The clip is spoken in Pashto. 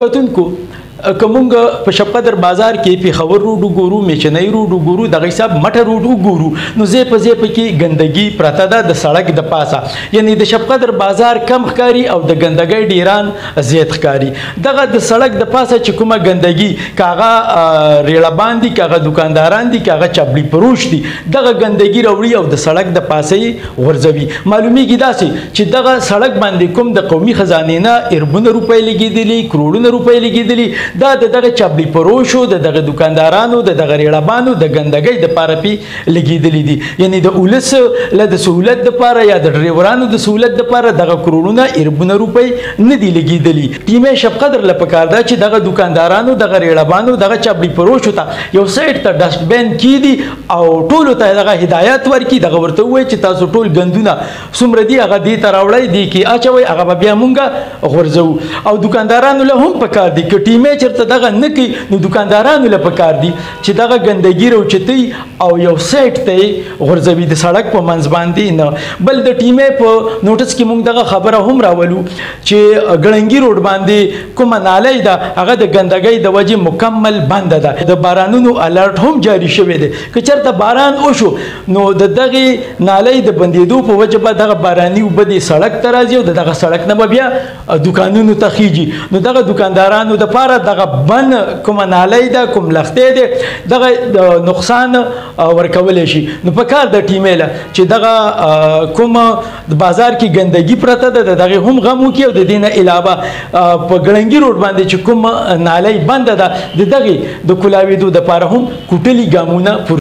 وتونکو کومنګ په شپقدر بازار کې پیښور روډ وګورو میچنۍ روډ وګورو دغه حساب مټه روډ وګورو نو زه په کې ګندګي پراته ده د سړک د پاسه یعنی د شپقدر بازار کم ښکاری او د ګندګۍ ډیران زیات ښکاری دغه د سړک د پاسه چې کومه ګندګي کاغه ریړه باندې کاغه دکانداران دي کاغه چبلی پروش دي دغه ګندګي وروړي او د سړک د پاسه ورځوي معلومیږي داسې چې دغه سړک باندې کوم د قومي خزانه نه اربونه روپۍ لګیدلي کروڑونه روپۍ لګیدلي دا دغه چبلی پروشو دغه دکاندارانو دغه ریړبانو د ګندګۍ د پاره پی لګیدلې دي یعنی د اولس له د سہولت د پاره یا د ډرایورانو د سہولت د پاره دغه کروڑونه اربونه روپۍ نه دي لګیدلې ټیمه شپقدر له پکار دا چې دغه دکاندارانو دغه ریړبانو دغه چبلی پروشو ته یو سایت ته ډسټبین کیدي او ټول ته دغه هدایت ورکي دغه ورته وای چې تاسو ټول ګندونه څومره دي هغه دې ته راوړی دي کې اچوي هغه بیا مونږه غورځو او دکاندارانو له هم پکار دي چې ټیمه چرته دغه نه کوي نو دکاندارانو له پکار دي چې دغه ګندګي راوچتي او یو سیټ ته غورځوي د سړک په منځ باندې نه بل د ټیمې په نوټس کې موږ دغه خبره هم راولو چې ګړنګي روډ باندې کومه نالۍ ده هغه د ګندګۍ د وجې مکمل بنده ده د بارانونو الرټ هم جاری شوی دی که چېرته باران وشو نو د دغې نالۍ د بندېدو په وجه به دغه باراني اوبه د سړک ته راځي او د دغه سړک نه به بیا دکانونو ته خیږي نو دغه دکاندارانو دپاره دغه بن کومه نالۍ ده کوم لښتې دی دغه نقصان ورکولی شي نو په کار د ټیمې له چې دغه کومه د بازار کې ګندګي پرته ده د دغې هم غم وکړي او د دې نه علاوه په ګړنګي روډ باندې چې کوم نالۍ بنده ده د دغې د کولاوېدو دپاره هم کوټلي ګامونه